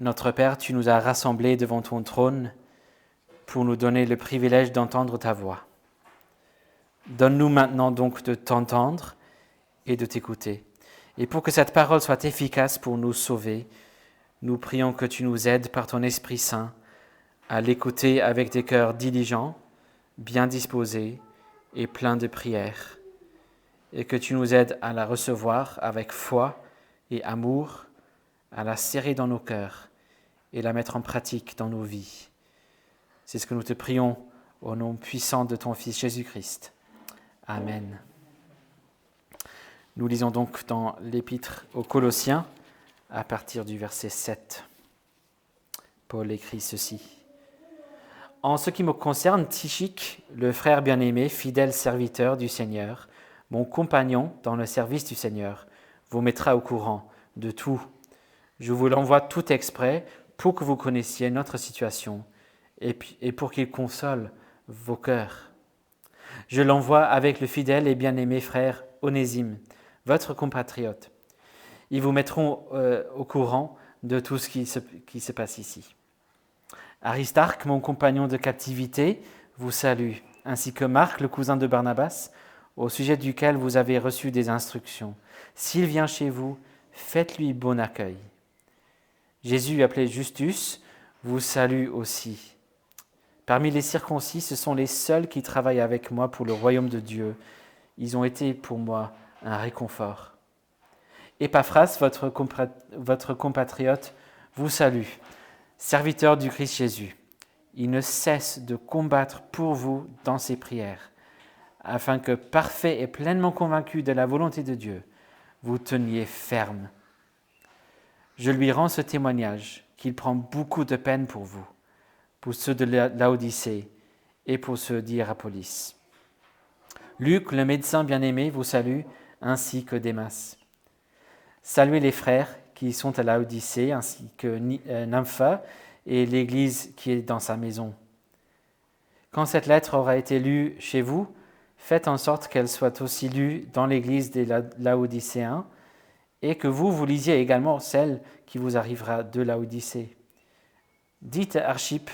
Notre Père, tu nous as rassemblés devant ton trône pour nous donner le privilège d'entendre ta voix. Donne-nous maintenant donc de t'entendre et de t'écouter. Et pour que cette parole soit efficace pour nous sauver, nous prions que tu nous aides par ton Esprit Saint à l'écouter avec des cœurs diligents, bien disposés et pleins de prières, et que tu nous aides à la recevoir avec foi et amour, à la serrer dans nos cœurs et la mettre en pratique dans nos vies. C'est ce que nous te prions au nom puissant de ton Fils Jésus-Christ. Amen. Nous lisons donc dans l'Épître aux Colossiens, à partir du verset 7. Paul écrit ceci. « En ce qui me concerne, Tychik, le frère bien-aimé, fidèle serviteur du Seigneur, mon compagnon dans le service du Seigneur, vous mettra au courant de tout. Je vous l'envoie tout exprès pour que vous connaissiez notre situation et pour qu'il console vos cœurs. Je l'envoie avec le fidèle et bien-aimé frère Onésime, votre compatriote. Ils vous mettront au courant de tout ce qui se passe ici. Aristarque, mon compagnon de captivité, vous salue, ainsi que Marc, le cousin de Barnabas, au sujet duquel vous avez reçu des instructions. S'il vient chez vous, faites-lui bon accueil. Jésus, appelé Justus, vous salue aussi. Parmi les circoncis, ce sont les seuls qui travaillent avec moi pour le royaume de Dieu. Ils ont été pour moi un réconfort. Épaphras, votre compatriote, vous salue, serviteur du Christ Jésus. Il ne cesse de combattre pour vous dans ses prières, afin que, parfait et pleinement convaincu de la volonté de Dieu, vous teniez ferme. Je lui rends ce témoignage qu'il prend beaucoup de peine pour vous, pour ceux de Laodicée et pour ceux d'Hiérapolis. Luc, le médecin bien-aimé, vous salue, ainsi que Démas. Saluez les frères qui sont à Laodicée, ainsi que Nympha et l'Église qui est dans sa maison. Quand cette lettre aura été lue chez vous, faites en sorte qu'elle soit aussi lue dans l'Église des Laodicéens et que vous lisiez également celle qui vous arrivera de Laodicée. Dites à Archippe,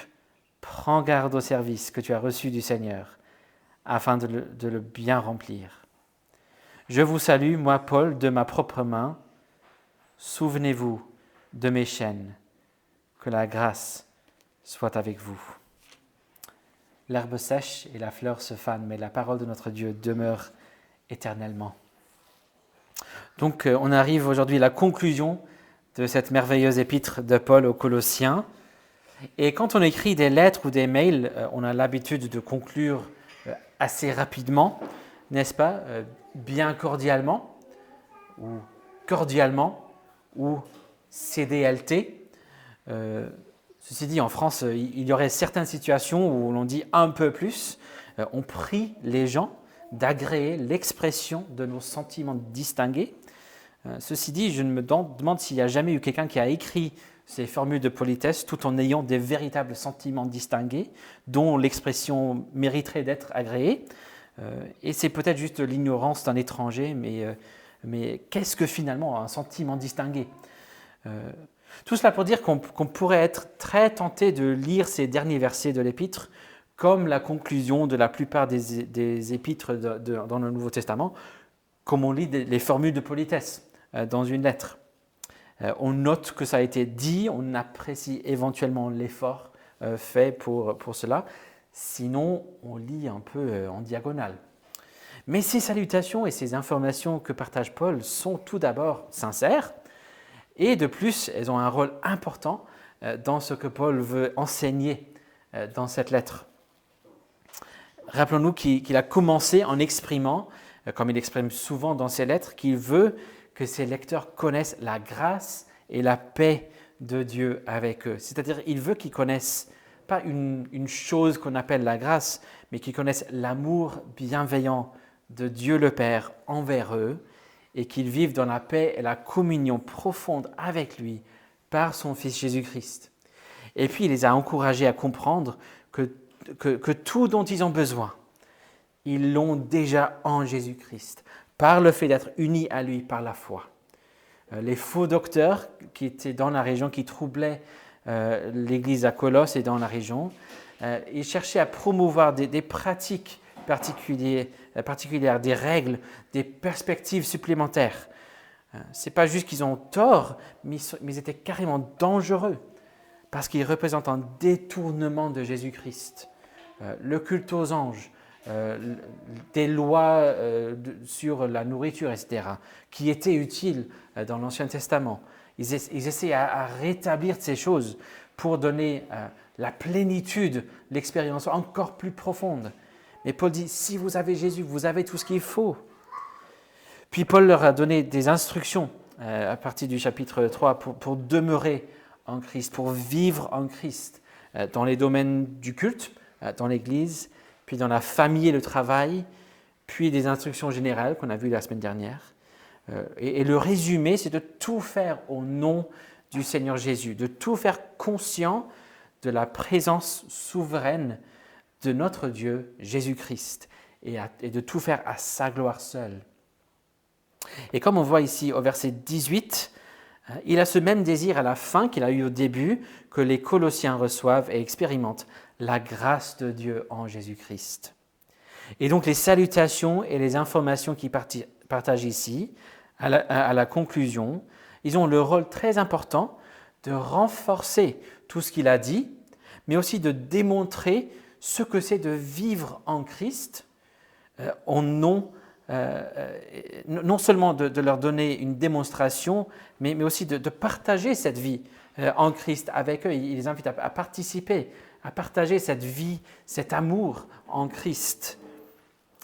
prends garde au service que tu as reçu du Seigneur, afin de le bien remplir. Je vous salue, moi Paul, de ma propre main. Souvenez-vous de mes chaînes. Que la grâce soit avec vous. L'herbe sèche et la fleur se fanent, mais la parole de notre Dieu demeure éternellement. Donc, on arrive aujourd'hui à la conclusion de cette merveilleuse épître de Paul aux Colossiens. Et quand on écrit des lettres ou des mails, on a l'habitude de conclure assez rapidement, n'est-ce pas, bien cordialement, ou CDLT. Ceci dit, en France, il y aurait certaines situations où l'on dit un peu plus. On prie les gens d'agréer l'expression de nos sentiments distingués. Ceci dit, je me demande s'il n'y a jamais eu quelqu'un qui a écrit ces formules de politesse tout en ayant des véritables sentiments distingués dont l'expression mériterait d'être agréée. Et c'est peut-être juste l'ignorance d'un étranger, mais qu'est-ce que finalement un sentiment distingué ? Tout cela pour dire qu'on pourrait être très tenté de lire ces derniers versets de l'Épître comme la conclusion de la plupart des épîtres dans le Nouveau Testament, comme on lit les formules de politesse dans une lettre. On note que ça a été dit, on apprécie éventuellement l'effort fait pour cela, sinon on lit un peu en diagonale. Mais ces salutations et ces informations que partage Paul sont tout d'abord sincères, et de plus, elles ont un rôle important dans ce que Paul veut enseigner dans cette lettre. Rappelons-nous qu'il a commencé en exprimant, comme il exprime souvent dans ses lettres, qu'il veut que ses lecteurs connaissent la grâce et la paix de Dieu avec eux. C'est-à-dire, il veut qu'ils connaissent pas une chose qu'on appelle la grâce, mais qu'ils connaissent l'amour bienveillant de Dieu le Père envers eux, et qu'ils vivent dans la paix et la communion profonde avec lui par son Fils Jésus-Christ. Et puis, il les a encouragés à comprendre que tout dont ils ont besoin, ils l'ont déjà en Jésus-Christ, par le fait d'être unis à lui par la foi. les faux docteurs qui étaient dans la région, qui troublaient l'église à Colosse et dans la région. Ils cherchaient à promouvoir des pratiques particulières, des règles, des perspectives supplémentaires. Ce n'est pas juste qu'ils ont tort, mais ils étaient carrément dangereux parce qu'ils représentent un détournement de Jésus-Christ. Le culte aux anges, des lois sur la nourriture, etc., qui étaient utiles dans l'Ancien Testament. Ils essaient à rétablir ces choses pour donner la plénitude, l'expérience encore plus profonde. Mais Paul dit, si vous avez Jésus, vous avez tout ce qu'il faut. Puis Paul leur a donné des instructions à partir du chapitre 3 pour demeurer en Christ, pour vivre en Christ, dans les domaines du culte, dans l'Église, puis dans la famille et le travail, puis des instructions générales qu'on a vues la semaine dernière. Et le résumé, c'est de tout faire au nom du Seigneur Jésus, de tout faire conscient de la présence souveraine de notre Dieu, Jésus-Christ, et de tout faire à sa gloire seule. Et comme on voit ici au verset 18, il a ce même désir à la fin qu'il a eu au début, que les Colossiens reçoivent et expérimentent la grâce de Dieu en Jésus-Christ. Et donc les salutations et les informations qu'il partage ici, à la conclusion, ils ont le rôle très important de renforcer tout ce qu'il a dit, mais aussi de démontrer ce que c'est de vivre en Christ, non seulement de leur donner une démonstration, mais aussi de partager cette vie en Christ avec eux. Il les invite à participer, à partager cette vie, cet amour en Christ.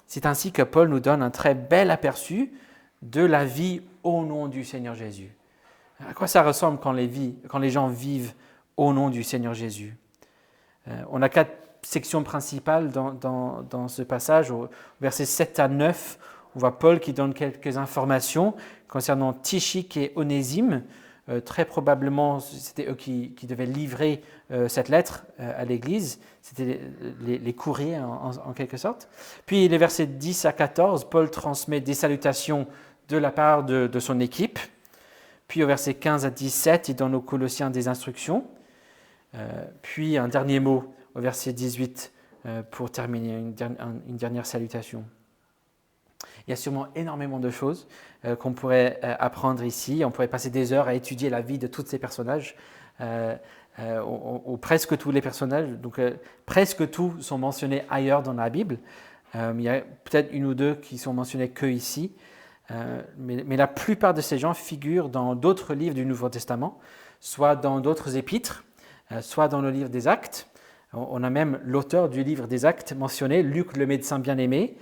C'est ainsi que Paul nous donne un très bel aperçu de la vie au nom du Seigneur Jésus. À quoi ça ressemble quand les gens vivent au nom du Seigneur Jésus? On a 4 sections principales dans ce passage. Au versets 7 à 9, on voit Paul qui donne quelques informations concernant Tychik et Onésime. Très probablement, c'était eux qui devaient livrer cette lettre à l'Église. C'était les courriers en quelque sorte. Puis les versets 10 à 14, Paul transmet des salutations de la part de son équipe. Puis au verset 15 à 17, il donne aux Colossiens des instructions. Puis un dernier mot au verset 18 pour terminer, une dernière salutation. Il y a sûrement énormément de choses qu'on pourrait apprendre ici. On pourrait passer des heures à étudier la vie de tous ces personnages, ou presque tous les personnages. Donc, presque tous sont mentionnés ailleurs dans la Bible. Il y a peut-être une ou deux qui sont mentionnés que ici. Mais la plupart de ces gens figurent dans d'autres livres du Nouveau Testament, soit dans d'autres épîtres, soit dans le livre des Actes. On a même l'auteur du livre des Actes mentionné, Luc le médecin bien-aimé,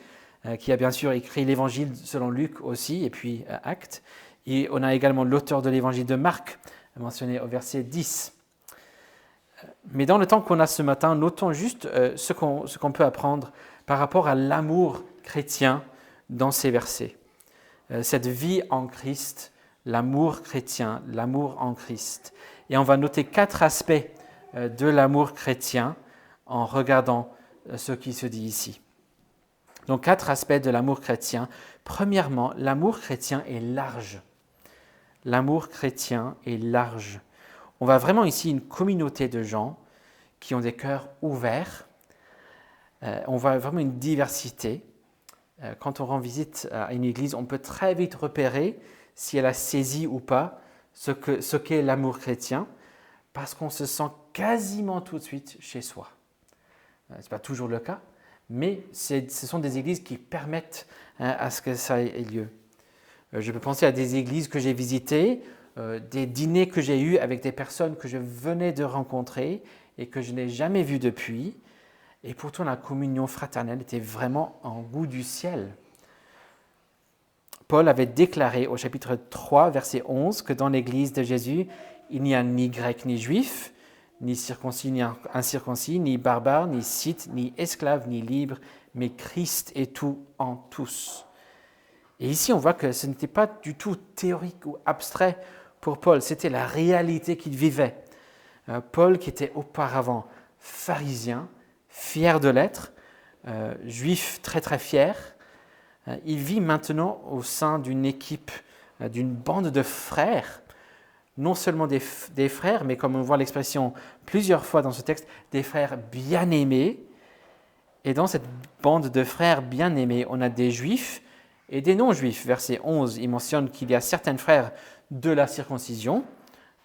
qui a bien sûr écrit l'Évangile selon Luc aussi, et puis Actes. Et on a également l'auteur de l'Évangile de Marc, mentionné au verset 10. Mais dans le temps qu'on a ce matin, notons juste ce qu'on peut apprendre par rapport à l'amour chrétien dans ces versets. Cette vie en Christ, l'amour chrétien, l'amour en Christ. Et on va noter 4 aspects de l'amour chrétien en regardant ce qui se dit ici. Donc 4 aspects de l'amour chrétien. Premièrement, l'amour chrétien est large. L'amour chrétien est large. On voit vraiment ici une communauté de gens qui ont des cœurs ouverts. On voit vraiment une diversité. Quand on rend visite à une église, on peut très vite repérer si elle a saisi ou pas ce qu'est l'amour chrétien, parce qu'on se sent quasiment tout de suite chez soi. Ce n'est pas toujours le cas, mais ce sont des églises qui permettent à ce que ça ait lieu. Je peux penser à des églises que j'ai visitées, des dîners que j'ai eus avec des personnes que je venais de rencontrer et que je n'ai jamais vues depuis. Et pourtant, la communion fraternelle était vraiment en goût du ciel. Paul avait déclaré au chapitre 3, verset 11, que dans l'Église de Jésus, il n'y a ni grec ni juif, ni circoncis ni incirconcis, ni barbare, ni scythe, ni esclave, ni libre, mais Christ est tout en tous. Et ici, on voit que ce n'était pas du tout théorique ou abstrait pour Paul, c'était la réalité qu'il vivait. Paul, qui était auparavant pharisien, fier de l'être, juif très très fier, il vit maintenant au sein d'une équipe d'une bande de frères, non seulement des frères, mais comme on voit l'expression plusieurs fois dans ce texte, des frères bien-aimés. Et dans cette bande de frères bien-aimés, on a des juifs et des non-juifs. Verset 11, il mentionne qu'il y a certains frères de la circoncision,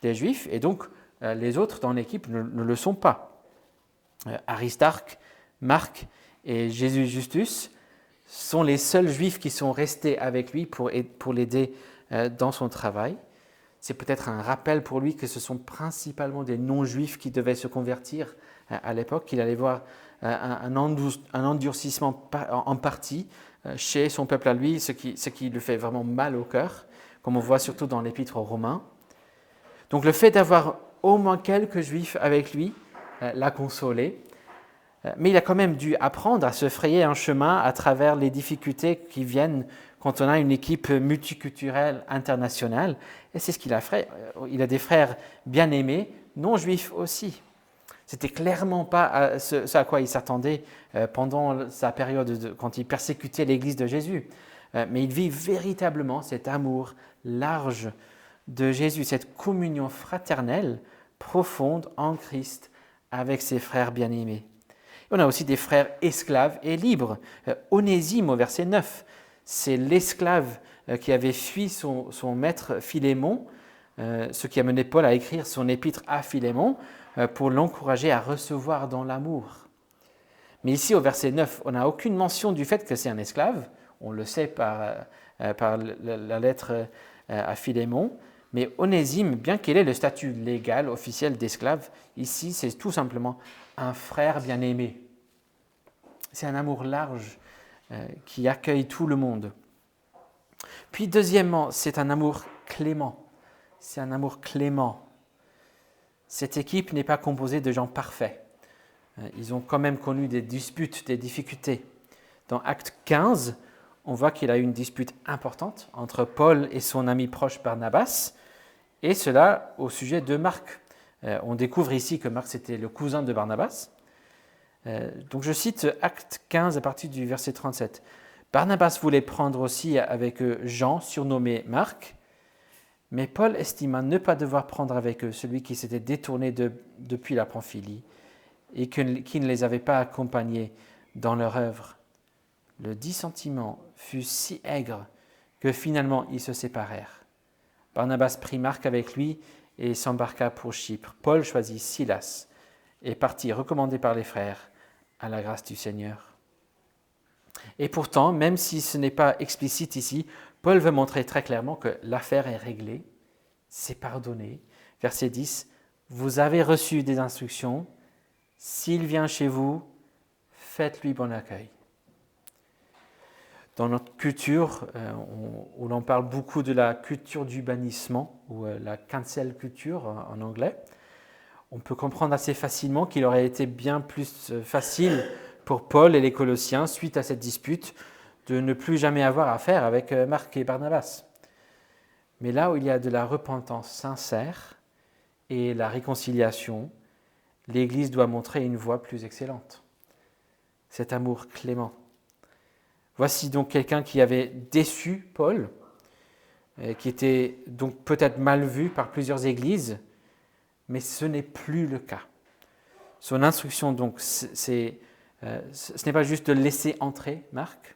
des juifs, et donc les autres dans l'équipe ne le sont pas. Aristarque, Marc et Jésus Justus sont les seuls juifs qui sont restés avec lui pour l'aider dans son travail. C'est peut-être un rappel pour lui que ce sont principalement des non-juifs qui devaient se convertir à l'époque, qu'il allait voir un endurcissement en partie chez son peuple à lui, ce qui lui fait vraiment mal au cœur, comme on voit surtout dans l'Épître aux Romains. Donc le fait d'avoir au moins quelques juifs avec lui l'a consolé, mais il a quand même dû apprendre à se frayer un chemin à travers les difficultés qui viennent quand on a une équipe multiculturelle internationale. Et c'est ce qu'il a fait. Il a des frères bien-aimés, non-juifs aussi. C'était clairement pas ce à quoi il s'attendait pendant sa période quand il persécutait l'Église de Jésus. Mais il vit véritablement cet amour large de Jésus, cette communion fraternelle profonde en Christ avec ses frères bien-aimés. On a aussi des frères esclaves et libres. Onésime au verset 9, c'est l'esclave qui avait fui son maître Philémon, ce qui a mené Paul à écrire son épître à Philémon pour l'encourager à recevoir dans l'amour. Mais ici au verset 9, on n'a aucune mention du fait que c'est un esclave, on le sait par la lettre à Philémon, mais Onésime, bien qu'il ait le statut légal, officiel d'esclave, ici c'est tout simplement un frère bien-aimé. C'est un amour large qui accueille tout le monde. Puis deuxièmement, c'est un amour clément. C'est un amour clément. Cette équipe n'est pas composée de gens parfaits. Ils ont quand même connu des disputes, des difficultés. Dans Acte 15, on voit qu'il a eu une dispute importante entre Paul et son ami proche Barnabas, et cela au sujet de Marc. On découvre ici que Marc, c'était le cousin de Barnabas. Donc je cite Acte 15 à partir du verset 37. Barnabas voulait prendre aussi avec eux Jean, surnommé Marc, mais Paul estima ne pas devoir prendre avec eux celui qui s'était détourné depuis la Pamphylie et qui ne les avait pas accompagnés dans leur œuvre. Le dissentiment fut si aigre que finalement ils se séparèrent. Barnabas prit Marc avec lui et s'embarqua pour Chypre. Paul choisit Silas et partit recommandé par les frères à la grâce du Seigneur. Et pourtant, même si ce n'est pas explicite ici, Paul veut montrer très clairement que l'affaire est réglée, c'est pardonné. Verset 10, « Vous avez reçu des instructions, s'il vient chez vous, faites-lui bon accueil. » Dans notre culture, où l'on parle beaucoup de la culture du bannissement, ou la cancel culture en anglais, on peut comprendre assez facilement qu'il aurait été bien plus facile pour Paul et les Colossiens, suite à cette dispute, de ne plus jamais avoir affaire avec Marc et Barnabas. Mais là où il y a de la repentance sincère et la réconciliation, l'Église doit montrer une voie plus excellente. Cet amour clément. Voici donc quelqu'un qui avait déçu Paul, qui était donc peut-être mal vu par plusieurs églises, mais ce n'est plus le cas. Son instruction donc, ce n'est pas juste de laisser entrer Marc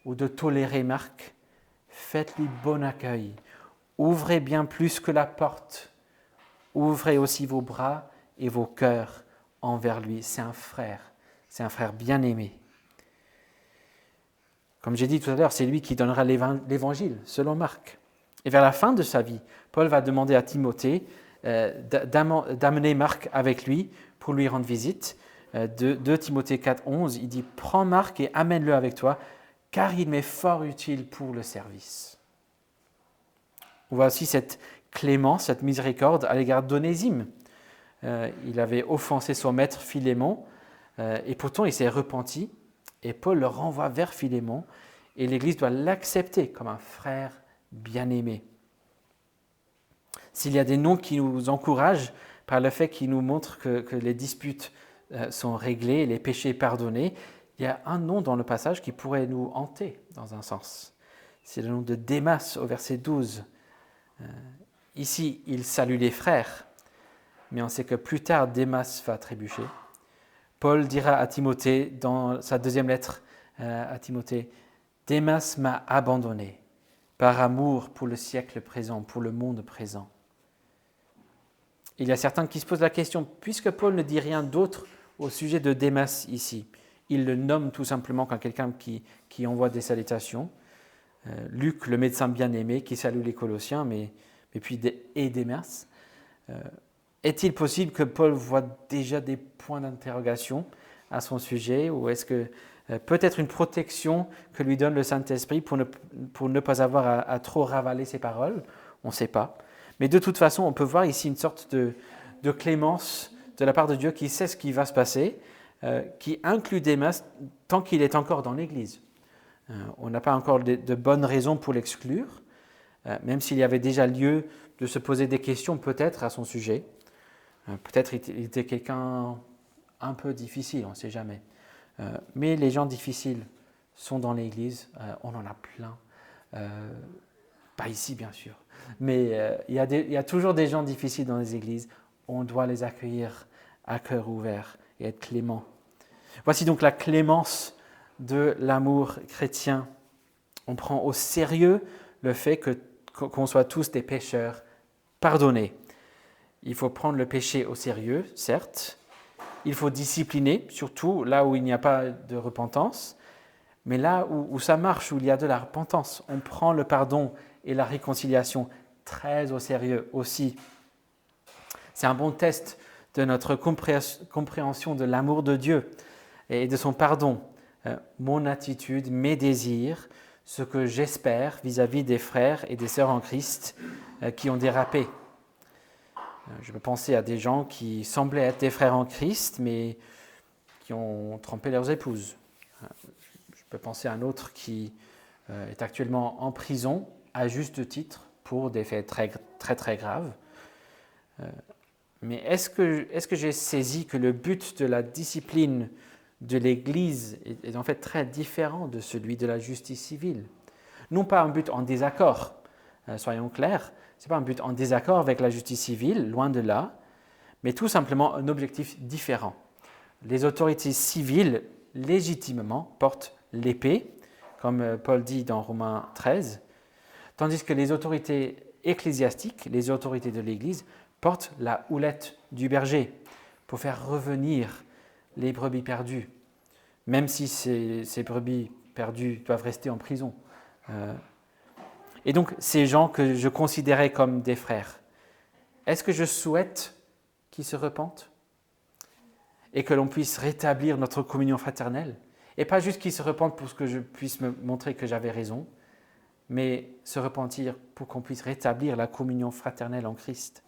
ou de tolérer Marc. Faites-lui bon accueil. Ouvrez bien plus que la porte. Ouvrez aussi vos bras et vos cœurs envers lui. C'est un frère bien-aimé. Comme j'ai dit tout à l'heure, c'est lui qui donnera l'évangile, selon Marc. Et vers la fin de sa vie, Paul va demander à Timothée d'amener Marc avec lui pour lui rendre visite. De Timothée 4, 11, il dit « Prends Marc et amène-le avec toi, car il m'est fort utile pour le service. » On voit aussi cette clémence, cette miséricorde à l'égard d'Onésime. Il avait offensé son maître Philémon, et pourtant il s'est repenti, et Paul le renvoie vers Philémon, et l'Église doit l'accepter comme un frère bien-aimé. S'il y a des noms qui nous encouragent par le fait qu'ils nous montrent que les disputes sont réglées, les péchés pardonnés, il y a un nom dans le passage qui pourrait nous hanter dans un sens. C'est le nom de Démas au verset 12. Ici, il salue les frères, mais on sait que plus tard, Démas va trébucher. Paul dira à Timothée, dans sa deuxième lettre à Timothée, « Démas m'a abandonné par amour pour le siècle présent, pour le monde présent. » Il y a certains qui se posent la question, puisque Paul ne dit rien d'autre au sujet de Démas ici, il le nomme tout simplement comme quelqu'un qui envoie des salutations. Luc, le médecin bien-aimé, qui salue les Colossiens, mais puis et Démas. Est-il possible que Paul voit déjà des points d'interrogation à son sujet, ou est-ce que peut-être une protection que lui donne le Saint-Esprit pour ne pas avoir à trop ravaler ses paroles? On ne sait pas. Mais de toute façon, on peut voir ici une sorte de clémence de la part de Dieu qui sait ce qui va se passer, qui inclut Démas tant qu'il est encore dans l'Église. On n'a pas encore de bonnes raisons pour l'exclure, même s'il y avait déjà lieu de se poser des questions peut-être à son sujet. Peut-être il était quelqu'un un peu difficile, on ne sait jamais. Mais les gens difficiles sont dans l'Église, on en a plein. Pas ici, bien sûr. Mais il y a toujours des gens difficiles dans les églises. On doit les accueillir à cœur ouvert et être clément. Voici donc la clémence de l'amour chrétien. On prend au sérieux le fait qu'on soit tous des pécheurs pardonnés. Il faut prendre le péché au sérieux, certes. Il faut discipliner, surtout là où il n'y a pas de repentance. Mais là où ça marche, où il y a de la repentance, on prend le pardon et la réconciliation très au sérieux aussi. C'est un bon test de notre compréhension de l'amour de Dieu et de son pardon. Mon attitude, mes désirs, ce que j'espère vis-à-vis des frères et des sœurs en Christ qui ont dérapé. Je peux penser à des gens qui semblaient être des frères en Christ, mais qui ont trompé leurs épouses. Je peux penser à un autre qui est actuellement en prison, à juste titre, pour des faits très, très, très graves. Mais est-ce que j'ai saisi que le but de la discipline de l'Église est en fait très différent de celui de la justice civile? Non pas un but en désaccord, soyons clairs, ce n'est pas un but en désaccord avec la justice civile, loin de là, mais tout simplement un objectif différent. Les autorités civiles, légitimement, portent l'épée, comme Paul dit dans Romains 13, tandis que les autorités ecclésiastiques, les autorités de l'Église, portent la houlette du berger pour faire revenir les brebis perdues, même si ces brebis perdues doivent rester en prison. Et donc, ces gens que je considérais comme des frères, est-ce que je souhaite qu'ils se repentent et que l'on puisse rétablir notre communion fraternelle? Et pas juste qu'ils se repentent pour que je puisse me montrer que j'avais raison, mais se repentir pour qu'on puisse rétablir la communion fraternelle en Christ.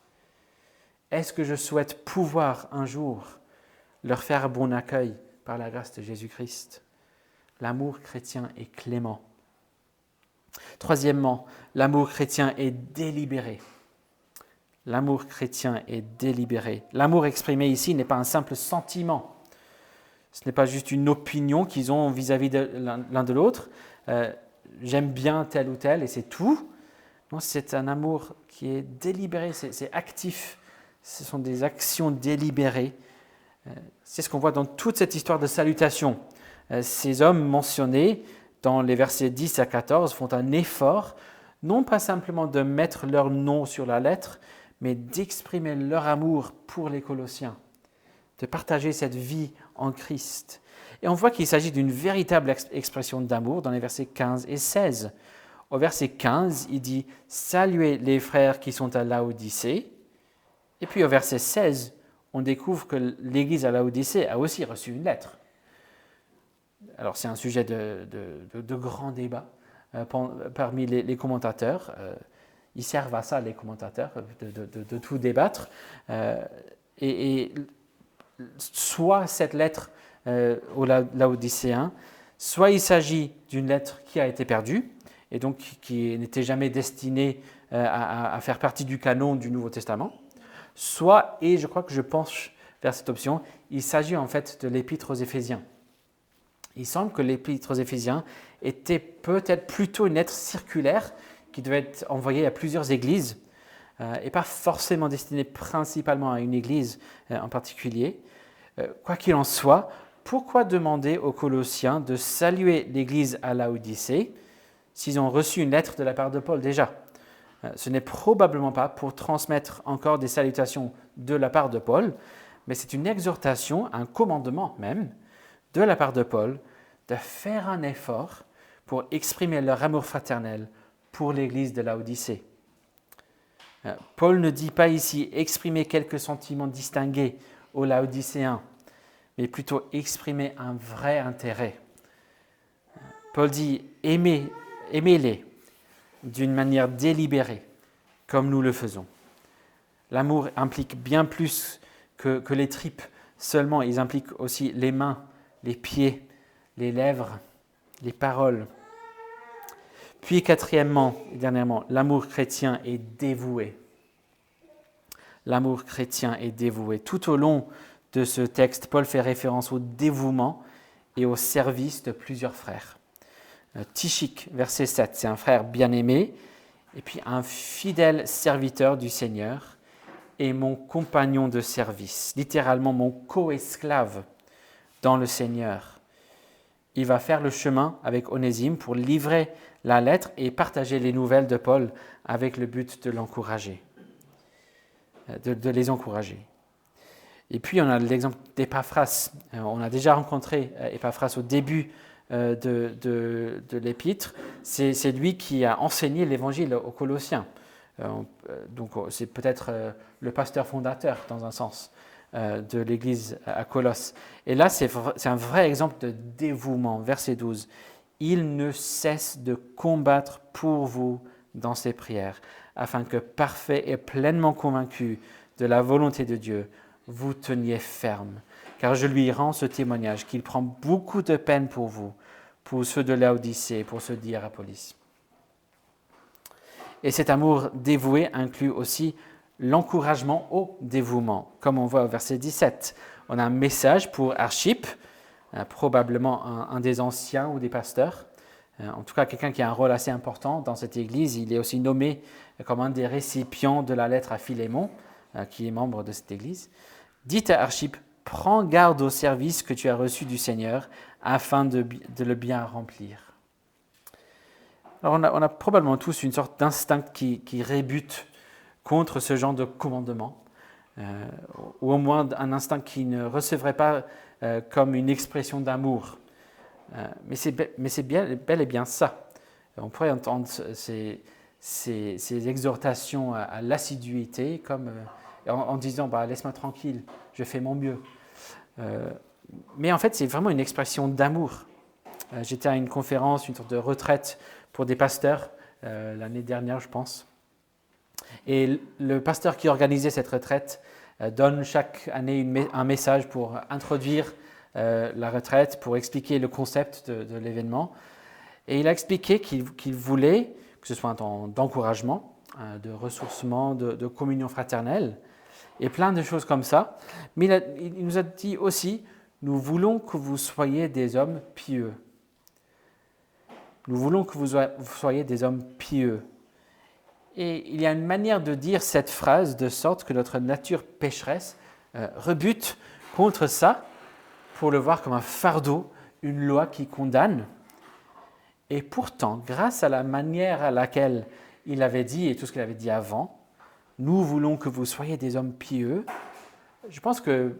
Est-ce que je souhaite pouvoir un jour leur faire bon accueil par la grâce de Jésus-Christ? L'amour chrétien est clément. Troisièmement, l'amour chrétien est délibéré. L'amour chrétien est délibéré. L'amour exprimé ici n'est pas un simple sentiment. Ce n'est pas juste une opinion qu'ils ont vis-à-vis de l'un de l'autre. J'aime bien tel ou tel et c'est tout. Non, c'est un amour qui est délibéré, c'est actif. Ce sont des actions délibérées. C'est ce qu'on voit dans toute cette histoire de salutation. Ces hommes mentionnés dans les versets 10 à 14 font un effort, non pas simplement de mettre leur nom sur la lettre, mais d'exprimer leur amour pour les Colossiens, de partager cette vie en Christ. Et on voit qu'il s'agit d'une véritable expression d'amour dans les versets 15 et 16. Au verset 15, il dit « Saluez les frères qui sont à Laodicée ». Et puis au verset 16, on découvre que l'Église à Laodicée a aussi reçu une lettre. Alors c'est un sujet de grand débat parmi les commentateurs. Ils servent à ça, les commentateurs, de tout débattre. Et soit cette lettre aux Laodicéens, soit il s'agit d'une lettre qui a été perdue, et donc qui n'était jamais destinée à faire partie du canon du Nouveau Testament, soit, et je crois que je penche vers cette option, il s'agit en fait de l'épître aux Éphésiens. Il semble que l'épître aux Éphésiens était peut-être plutôt une lettre circulaire qui devait être envoyée à plusieurs églises et pas forcément destinée principalement à une église en particulier. Quoi qu'il en soit, pourquoi demander aux Colossiens de saluer l'église à Laodicée s'ils ont reçu une lettre de la part de Paul déjà? Ce n'est probablement pas pour transmettre encore des salutations de la part de Paul, mais c'est une exhortation, un commandement même, de la part de Paul, de faire un effort pour exprimer leur amour fraternel pour l'église de Laodicée. Paul ne dit pas ici exprimer quelques sentiments distingués aux Laodicéens, mais plutôt exprimer un vrai intérêt. Paul dit aimez-les d'une manière délibérée, comme nous le faisons. L'amour implique bien plus que les tripes seulement, il implique aussi les mains, les pieds, les lèvres, les paroles. Puis quatrièmement et dernièrement, l'amour chrétien est dévoué. L'amour chrétien est dévoué. Tout au long de ce texte, Paul fait référence au dévouement et au service de plusieurs frères. Tychik, verset 7, c'est un frère bien-aimé, et puis un fidèle serviteur du Seigneur et mon compagnon de service, littéralement mon co-esclave dans le Seigneur. Il va faire le chemin avec Onésime pour livrer la lettre et partager les nouvelles de Paul avec le but de l'encourager, de les encourager. Et puis on a l'exemple d'Épaphras. On a déjà rencontré Épaphras au début de l'épître. C'est lui qui a enseigné l'évangile aux Colossiens. Donc c'est peut-être le pasteur fondateur dans un sens de l'église à Colosse. Et là c'est un vrai exemple de dévouement. Verset 12. Il ne cesse de combattre pour vous dans ses prières, afin que parfait et pleinement convaincu de la volonté de Dieu, vous teniez ferme. Car je lui rends ce témoignage qu'il prend beaucoup de peine pour vous, pour ceux de Laodicée, pour ceux d'Hiérapolis. Et cet amour dévoué inclut aussi l'encouragement au dévouement. Comme on voit au verset 17, on a un message pour Archippe, probablement un des anciens ou des pasteurs, en tout cas quelqu'un qui a un rôle assez important dans cette église. Il est aussi nommé comme un des récipients de la lettre à Philémon, qui est membre de cette église. Dites à Archippe, prends garde au service que tu as reçu du Seigneur afin de le bien remplir. Alors on a probablement tous une sorte d'instinct qui rébute contre ce genre de commandement, ou au moins un instinct qui ne recevrait pas comme une expression d'amour. Mais c'est bel et bien ça. On pourrait entendre ces exhortations à l'assiduité comme en disant laisse-moi tranquille, je fais mon mieux. Mais en fait, c'est vraiment une expression d'amour. J'étais à une conférence, une sorte de retraite pour des pasteurs l'année dernière, je pense. Et le pasteur qui organisait cette retraite donne chaque année un message pour introduire la retraite, pour expliquer le concept de l'événement. Et il a expliqué qu'il voulait que ce soit un temps d'encouragement, de ressourcement, de communion fraternelle, et plein de choses comme ça. Mais il nous a dit aussi, nous voulons que vous soyez des hommes pieux. Nous voulons que vous soyez des hommes pieux. Et il y a une manière de dire cette phrase de sorte que notre nature pécheresse rebute contre ça pour le voir comme un fardeau, une loi qui condamne. Et pourtant, grâce à la manière à laquelle il avait dit et tout ce qu'il avait dit avant, nous voulons que vous soyez des hommes pieux. Je pense que,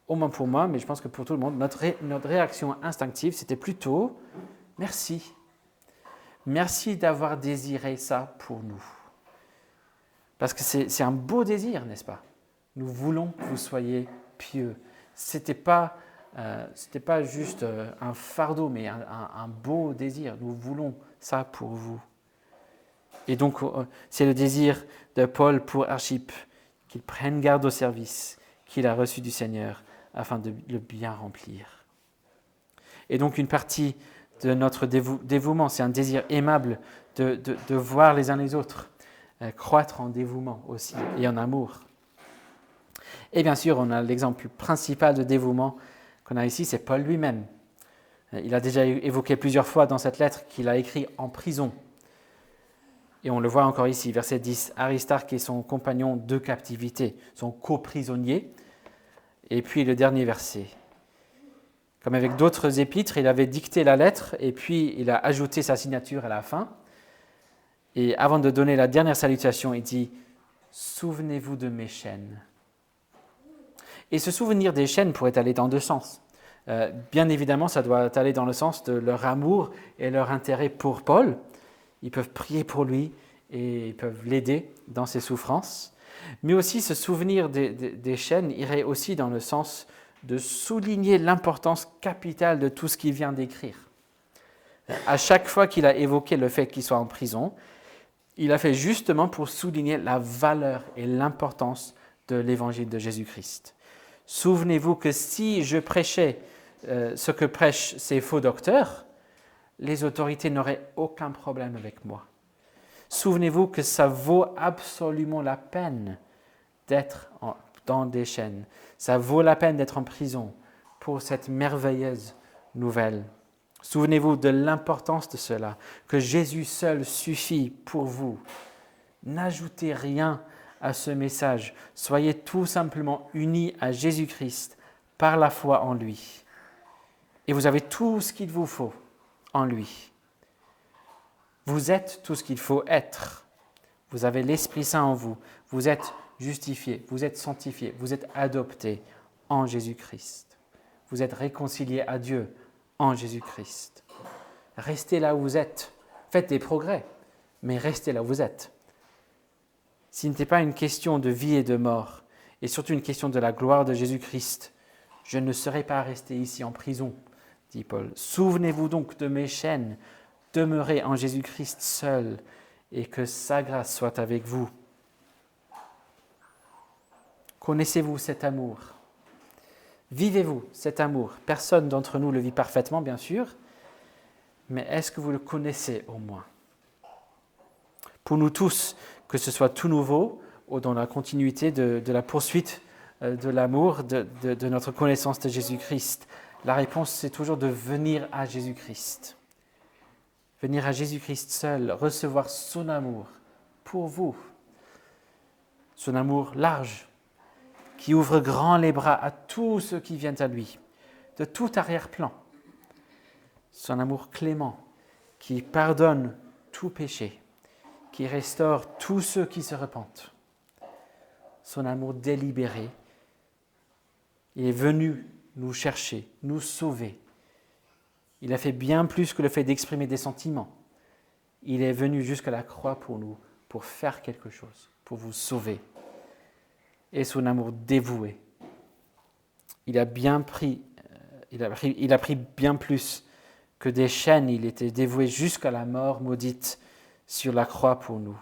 au moins pour moi, mais je pense que pour tout le monde, notre réaction instinctive, c'était plutôt « merci ». Merci d'avoir désiré ça pour nous. Parce que c'est un beau désir, n'est-ce pas? Nous voulons que vous soyez pieux. C'était pas juste un fardeau, mais un beau désir. Nous voulons ça pour vous. Et donc, c'est le désir de Paul pour Archippe, qu'il prenne garde au service qu'il a reçu du Seigneur, afin de le bien remplir. Et donc, une partie de notre dévouement, c'est un désir aimable de voir les uns les autres croître en dévouement aussi et en amour. Et bien sûr, on a l'exemple principal de dévouement qu'on a ici, c'est Paul lui-même. Il a déjà évoqué plusieurs fois dans cette lettre qu'il a écrit en prison. Et on le voit encore ici, verset 10, Aristarque et son compagnon de captivité, son coprisonnier. Et puis le dernier verset. Comme avec d'autres épîtres, il avait dicté la lettre et puis il a ajouté sa signature à la fin. Et avant de donner la dernière salutation, il dit « Souvenez-vous de mes chaînes ». Et ce souvenir des chaînes pourrait aller dans deux sens. Bien évidemment, ça doit aller dans le sens de leur amour et leur intérêt pour Paul. Ils peuvent prier pour lui et ils peuvent l'aider dans ses souffrances. Mais aussi, ce souvenir des chaînes irait aussi dans le sens de souligner l'importance capitale de tout ce qu'il vient d'écrire. À chaque fois qu'il a évoqué le fait qu'il soit en prison, il a fait justement pour souligner la valeur et l'importance de l'évangile de Jésus-Christ. Souvenez-vous que si je prêchais ce que prêchent ces faux docteurs, les autorités n'auraient aucun problème avec moi. Souvenez-vous que ça vaut absolument la peine d'être dans des chaînes. Ça vaut la peine d'être en prison pour cette merveilleuse nouvelle. Souvenez-vous de l'importance de cela, que Jésus seul suffit pour vous. N'ajoutez rien à ce message. Soyez tout simplement unis à Jésus-Christ par la foi en lui. Et vous avez tout ce qu'il vous faut en lui. Vous êtes tout ce qu'il faut être. Vous avez l'Esprit Saint en vous. Vous êtes justifiés, vous êtes sanctifiés, vous êtes adoptés en Jésus-Christ. Vous êtes réconciliés à Dieu en Jésus-Christ. Restez là où vous êtes. Faites des progrès, mais restez là où vous êtes. Ce n'était pas une question de vie et de mort, et surtout une question de la gloire de Jésus-Christ, je ne serai pas resté ici en prison, dit Paul. Souvenez-vous donc de mes chaînes, demeurez en Jésus-Christ seul, et que sa grâce soit avec vous. Connaissez-vous cet amour? Vivez-vous cet amour? Personne d'entre nous le vit parfaitement, bien sûr, mais est-ce que vous le connaissez au moins? Pour nous tous, que ce soit tout nouveau ou dans la continuité de la poursuite de l'amour, de notre connaissance de Jésus-Christ, la réponse c'est toujours de venir à Jésus-Christ. Venir à Jésus-Christ seul, recevoir son amour pour vous. Son amour large, qui ouvre grand les bras à tous ceux qui viennent à lui, de tout arrière-plan. Son amour clément, qui pardonne tout péché, qui restaure tous ceux qui se repentent. Son amour délibéré, il est venu nous chercher, nous sauver. Il a fait bien plus que le fait d'exprimer des sentiments. Il est venu jusqu'à la croix pour nous, pour faire quelque chose, pour vous sauver. Et son amour dévoué. Il a pris bien plus que des chaînes. Il était dévoué jusqu'à la mort maudite sur la croix pour nous.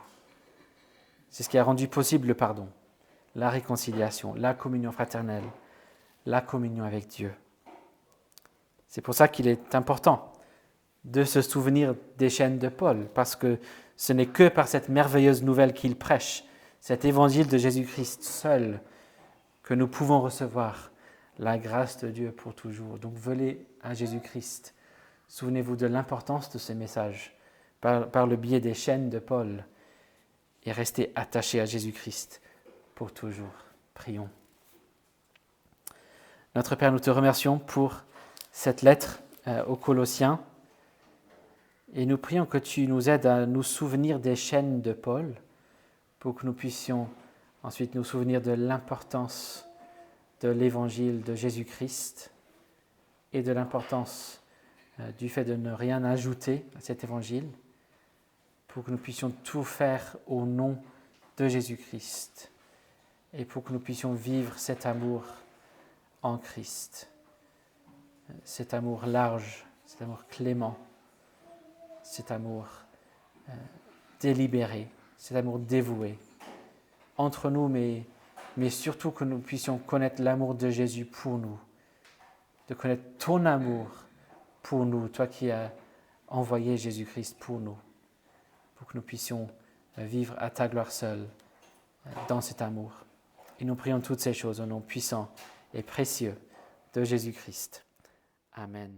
C'est ce qui a rendu possible le pardon, la réconciliation, la communion fraternelle, la communion avec Dieu. C'est pour ça qu'il est important de se souvenir des chaînes de Paul, parce que ce n'est que par cette merveilleuse nouvelle qu'il prêche, cet évangile de Jésus-Christ seul, que nous pouvons recevoir la grâce de Dieu pour toujours. Donc venez à Jésus-Christ. Souvenez-vous de l'importance de ce message par le biais des chaînes de Paul et restez attachés à Jésus-Christ pour toujours. Prions. Notre Père, nous te remercions pour cette lettre aux Colossiens et nous prions que tu nous aides à nous souvenir des chaînes de Paul pour que nous puissions ensuite nous souvenir de l'importance de l'évangile de Jésus-Christ et de l'importance du fait de ne rien ajouter à cet évangile pour que nous puissions tout faire au nom de Jésus-Christ et pour que nous puissions vivre cet amour en Christ, cet amour large, cet amour clément, cet amour délibéré, cet amour dévoué entre nous, mais surtout que nous puissions connaître l'amour de Jésus pour nous, de connaître ton amour pour nous, toi qui as envoyé Jésus-Christ pour nous, pour que nous puissions vivre à ta gloire seule dans cet amour. Et nous prions toutes ces choses au nom puissant et précieux de Jésus-Christ. Amen.